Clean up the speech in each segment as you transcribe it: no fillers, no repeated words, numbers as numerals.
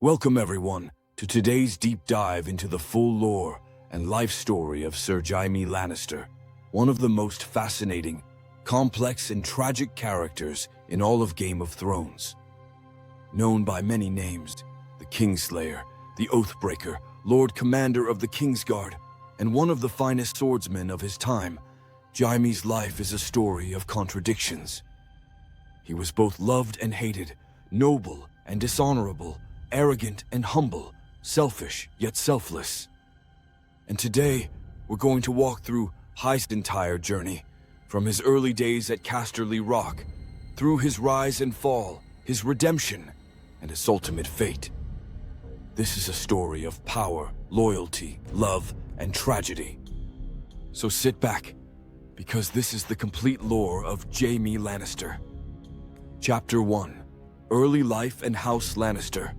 Welcome everyone to today's deep dive into the full lore and life story of Ser Jaime Lannister, one of the most fascinating, complex and tragic characters in all of Game of Thrones. Known by many names, the Kingslayer, the Oathbreaker, Lord Commander of the Kingsguard, and one of the finest swordsmen of his time, Jaime's life is a story of contradictions. He was both loved and hated, noble and dishonorable, arrogant and humble, selfish yet selfless. And today, we're going to walk through his entire journey, from his early days at Casterly Rock, through his rise and fall, his redemption, and his ultimate fate. This is a story of power, loyalty, love, and tragedy. So sit back, because this is the complete lore of Jaime Lannister. Chapter 1: Early Life and House Lannister.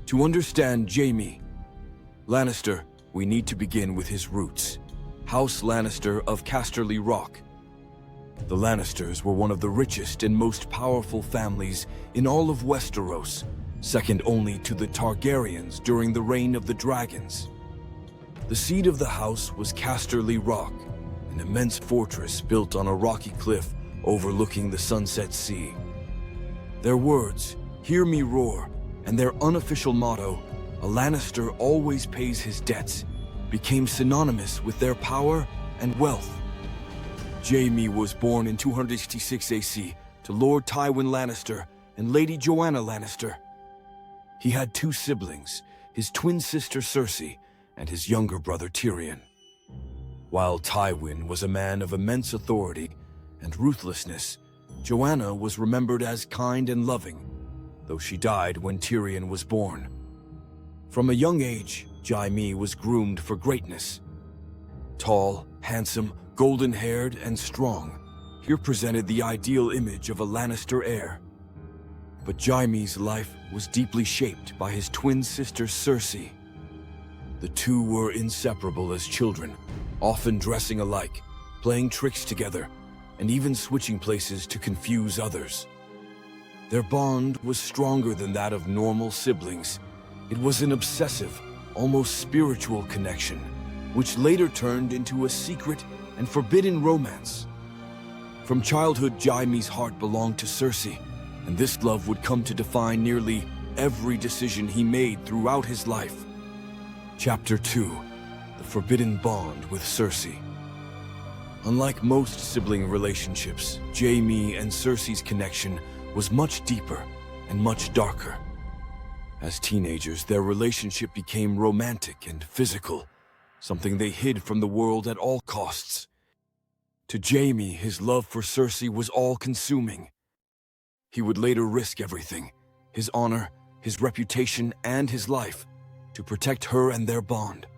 To understand Jaime Lannister, we need to begin with his roots. House Lannister of Casterly Rock. The Lannisters were one of the richest and most powerful families in all of Westeros, second only to the Targaryens during the reign of the dragons. The seat of the house was Casterly Rock, an immense fortress built on a rocky cliff overlooking the Sunset Sea. Their words, "Hear me roar," and their unofficial motto, "A Lannister always pays his debts," became synonymous with their power and wealth. Jaime was born in 266 AC to Lord Tywin Lannister and Lady Joanna Lannister. He had two siblings, his twin sister Cersei and his younger brother Tyrion. While Tywin was a man of immense authority and ruthlessness, Joanna was remembered as kind and loving, though she died when Tyrion was born. From a young age, Jaime was groomed for greatness. Tall, handsome, golden-haired, and strong, he presented the ideal image of a Lannister heir. But Jaime's life was deeply shaped by his twin sister Cersei. The two were inseparable as children, often dressing alike, playing tricks together, and even switching places to confuse others. Their bond was stronger than that of normal siblings. It was an obsessive, almost spiritual connection, which later turned into a secret and forbidden romance. From childhood, Jaime's heart belonged to Cersei, and this love would come to define nearly every decision he made throughout his life. Chapter 2: The Forbidden Bond with Cersei. Unlike most sibling relationships, Jaime and Cersei's connection was much deeper and much darker. As teenagers, their relationship became romantic and physical, something they hid from the world at all costs. To Jaime, his love for Cersei was all-consuming. He would later risk everything, his honor, his reputation, and his life, to protect her and their bond.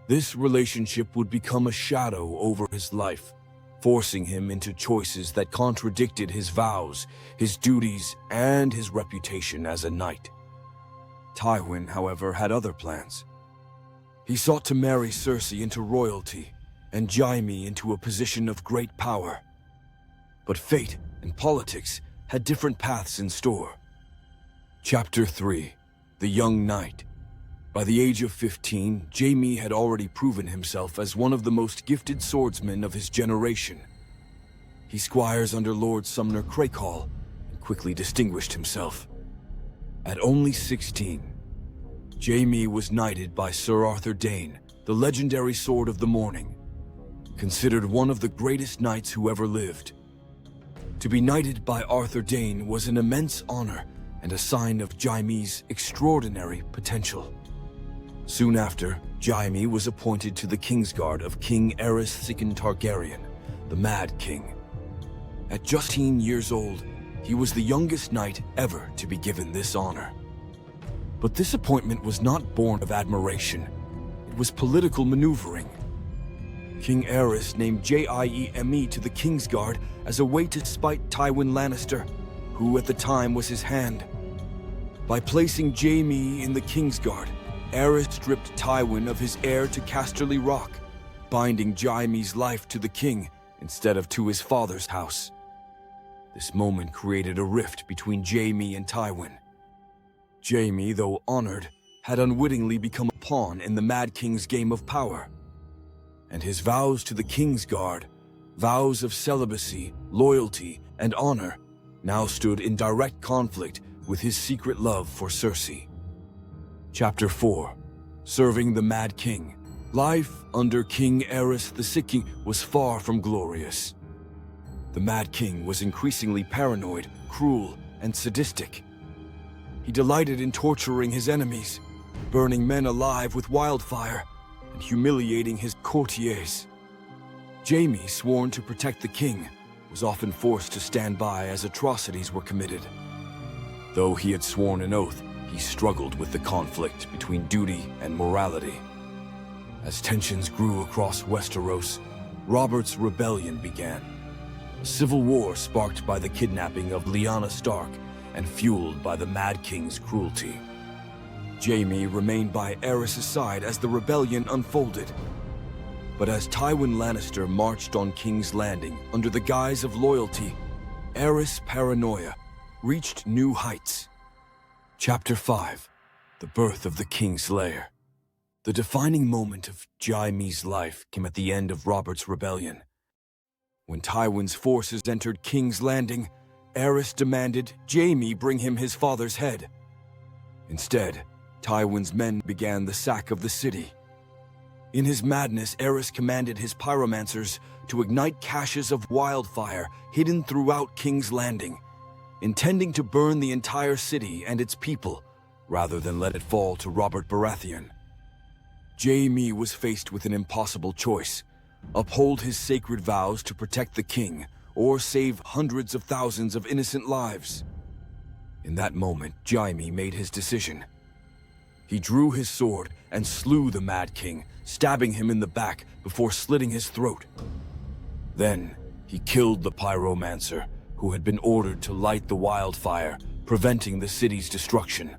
This relationship would become a shadow over his life, forcing him into choices that contradicted his vows, his duties, and his reputation as a knight. Tywin, however, had other plans. He sought to marry Cersei into royalty, and Jaime into a position of great power. But fate and politics had different paths in store. Chapter 3: The Young Knight. By the age of 15, Jaime had already proven himself as one of the most gifted swordsmen of his generation. He squires under Lord Sumner Crakehall and quickly distinguished himself. At only 16, Jaime was knighted by Sir Arthur Dayne, the legendary Sword of the Morning, considered one of the greatest knights who ever lived. To be knighted by Arthur Dayne was an immense honor and a sign of Jaime's extraordinary potential. Soon after, Jaime was appointed to the Kingsguard of King Aerys II Targaryen, the Mad King. At just 18 years old, he was the youngest knight ever to be given this honor. But this appointment was not born of admiration. It was political maneuvering. King Aerys named Jaime to the Kingsguard as a way to spite Tywin Lannister, who at the time was his hand. By placing Jaime in the Kingsguard, Aerys stripped Tywin of his heir to Casterly Rock, binding Jaime's life to the king instead of to his father's house. This moment created a rift between Jaime and Tywin. Jaime, though honored, had unwittingly become a pawn in the Mad King's game of power. And his vows to the Kingsguard, vows of celibacy, loyalty, and honor, now stood in direct conflict with his secret love for Cersei. Chapter 4. Serving the Mad King. Life under King Aerys II was far from glorious. The Mad King was increasingly paranoid, cruel, and sadistic. He delighted in torturing his enemies, burning men alive with wildfire, and humiliating his courtiers. Jaime, sworn to protect the king, was often forced to stand by as atrocities were committed. Though he had sworn an oath, he struggled with the conflict between duty and morality. As tensions grew across Westeros, Robert's rebellion began. A civil war sparked by the kidnapping of Lyanna Stark and fueled by the Mad King's cruelty. Jaime remained by Aerys' side as the rebellion unfolded. But as Tywin Lannister marched on King's Landing under the guise of loyalty, Aerys' paranoia reached new heights. Chapter 5. The Birth of the Kingslayer. The defining moment of Jaime's life came at the end of Robert's rebellion. When Tywin's forces entered King's Landing, Aerys demanded Jaime bring him his father's head. Instead, Tywin's men began the sack of the city. In his madness, Aerys commanded his pyromancers to ignite caches of wildfire hidden throughout King's Landing, intending to burn the entire city and its people, rather than let it fall to Robert Baratheon. Jaime was faced with an impossible choice: uphold his sacred vows to protect the king, or save hundreds of thousands of innocent lives. In that moment, Jaime made his decision. He drew his sword and slew the Mad King, stabbing him in the back before slitting his throat. Then, he killed the pyromancer, who had been ordered to light the wildfire, preventing the city's destruction.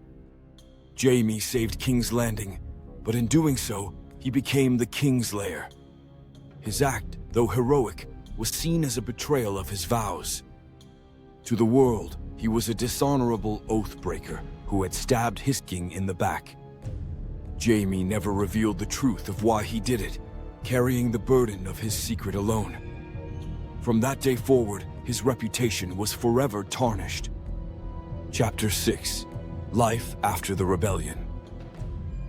Jaime saved King's Landing, but in doing so, he became the Kingslayer. His act, though heroic, was seen as a betrayal of his vows. To the world, he was a dishonorable oath-breaker who had stabbed his king in the back. Jaime never revealed the truth of why he did it, carrying the burden of his secret alone. From that day forward, his reputation was forever tarnished. Chapter 6. Life after the Rebellion.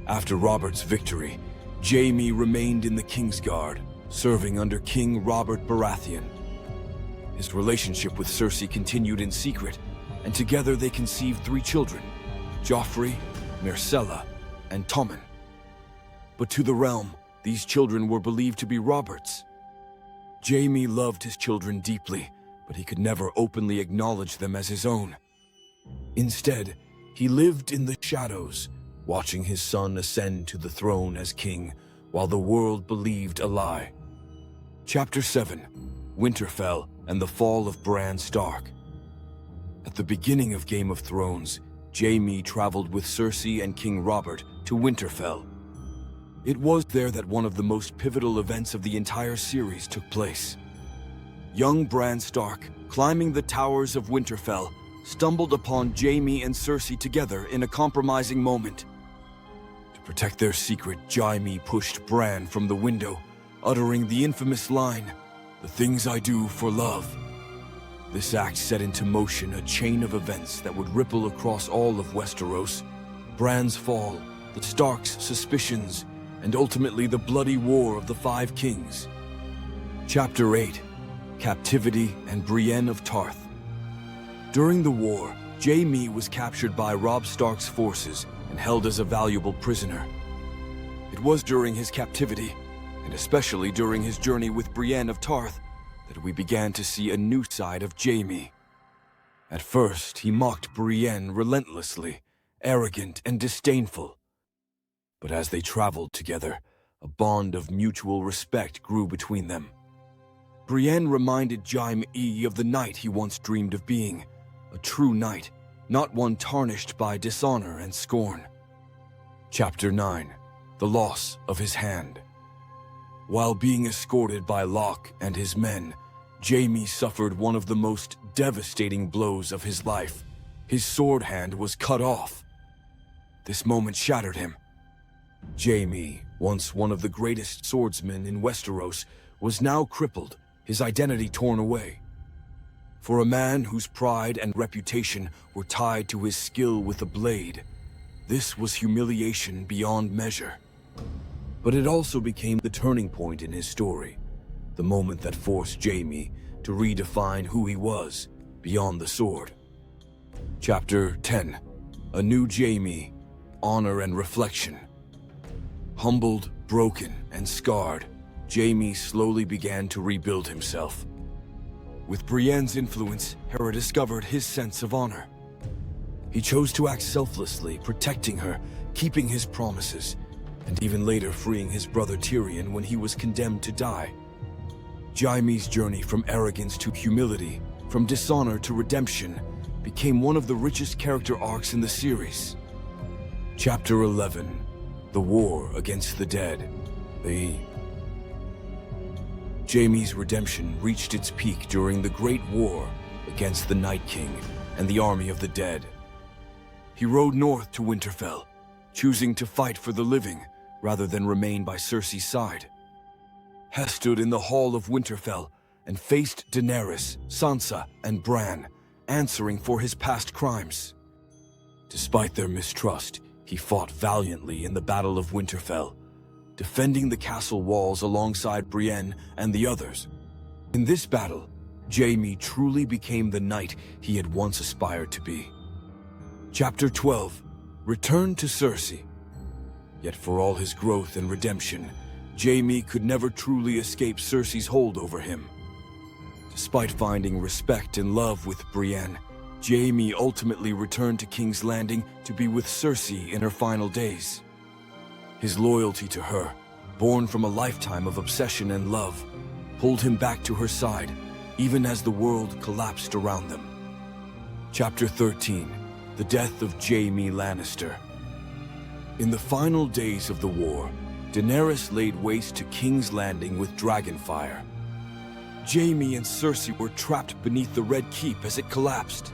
After Robert's victory, Jaime remained in the Kingsguard, serving under King Robert Baratheon. His relationship with Cersei continued in secret, and together they conceived 3 children: Joffrey, Myrcella, and Tommen. But to the realm, these children were believed to be Robert's. Jaime loved his children deeply, but he could never openly acknowledge them as his own. Instead, he lived in the shadows, watching his son ascend to the throne as king, while the world believed a lie. Chapter 7. Winterfell and the Fall of Bran Stark. At the beginning of Game of Thrones, Jaime traveled with Cersei and King Robert to Winterfell. It was there that one of the most pivotal events of the entire series took place. Young Bran Stark, climbing the towers of Winterfell, stumbled upon Jaime and Cersei together in a compromising moment. To protect their secret, Jaime pushed Bran from the window, uttering the infamous line, "The things I do for love." This act set into motion a chain of events that would ripple across all of Westeros: Bran's fall, the Starks' suspicions, and ultimately the bloody war of the 5 kings. Chapter 8. Captivity and Brienne of Tarth. During the war, Jaime was captured by Robb Stark's forces and held as a valuable prisoner. It was during his captivity, and especially during his journey with Brienne of Tarth, that we began to see a new side of Jaime. At first, he mocked Brienne relentlessly, arrogant and disdainful. But as they traveled together, a bond of mutual respect grew between them. Brienne reminded Jaime of the knight he once dreamed of being, a true knight, not one tarnished by dishonor and scorn. Chapter 9. The Loss of His Hand. While being escorted by Locke and his men, Jaime suffered one of the most devastating blows of his life. His sword hand was cut off. This moment shattered him. Jaime, once one of the greatest swordsmen in Westeros, was now crippled, his identity torn away. For a man whose pride and reputation were tied to his skill with the blade, this was humiliation beyond measure. But it also became the turning point in his story, the moment that forced Jaime to redefine who he was beyond the sword. Chapter 10. A New Jaime, Honor and Reflection. Humbled, broken, and scarred, Jaime slowly began to rebuild himself. With Brienne's influence, Hera discovered his sense of honor. He chose to act selflessly, protecting her, keeping his promises, and even later freeing his brother Tyrion when he was condemned to die. Jaime's journey from arrogance to humility, from dishonor to redemption, became one of the richest character arcs in the series. Chapter 11. The War Against the Dead. Jaime's redemption reached its peak during the Great War against the Night King and the army of the dead. He rode north to Winterfell, choosing to fight for the living rather than remain by Cersei's side. He stood in the Hall of Winterfell and faced Daenerys, Sansa, and Bran, answering for his past crimes. Despite their mistrust, he fought valiantly in the Battle of Winterfell, defending the castle walls alongside Brienne and the others. In this battle, Jaime truly became the knight he had once aspired to be. Chapter 12. Return to Cersei. Yet for all his growth and redemption, Jaime could never truly escape Cersei's hold over him. Despite finding respect and love with Brienne, Jaime ultimately returned to King's Landing to be with Cersei in her final days. His loyalty to her, born from a lifetime of obsession and love, pulled him back to her side, even as the world collapsed around them. Chapter 13. The Death of Jaime Lannister. In the final days of the war, Daenerys laid waste to King's Landing with dragonfire. Jaime and Cersei were trapped beneath the Red Keep as it collapsed.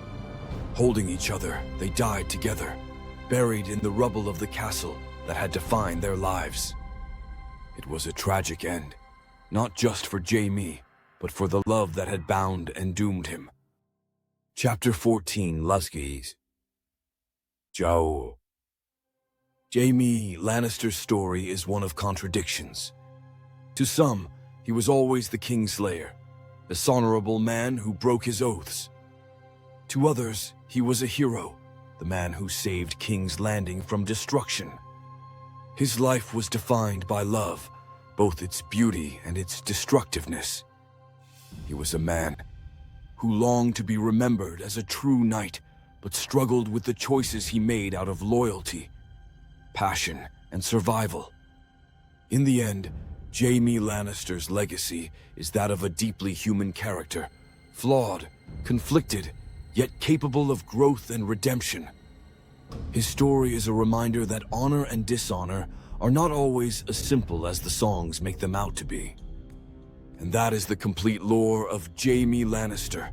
Holding each other, they died together, buried in the rubble of the castle that had defined their lives. It was a tragic end, not just for Jaime, but for the love that had bound and doomed him. Chapter 14. Lusgies. Jaime Lannister's story is one of contradictions. To some, he was always the Kingslayer, a dishonorable man who broke his oaths. To others, he was a hero, the man who saved King's Landing from destruction. His life was defined by love, both its beauty and its destructiveness. He was a man who longed to be remembered as a true knight, but struggled with the choices he made out of loyalty, passion, and survival. In the end, Jaime Lannister's legacy is that of a deeply human character, flawed, conflicted, yet capable of growth and redemption. His story is a reminder that honor and dishonor are not always as simple as the songs make them out to be. And that is the complete lore of Jaime Lannister,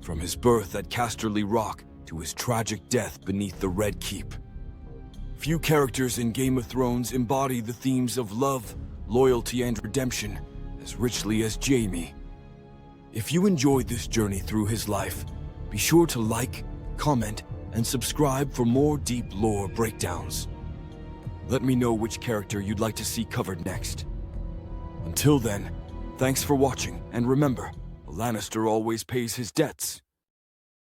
from his birth at Casterly Rock to his tragic death beneath the Red Keep. Few characters in Game of Thrones embody the themes of love, loyalty, and redemption as richly as Jaime. If you enjoyed this journey through his life, be sure to like, comment, and subscribe for more deep lore breakdowns. Let me know which character you'd like to see covered next. Until then, thanks for watching, and remember, a Lannister always pays his debts.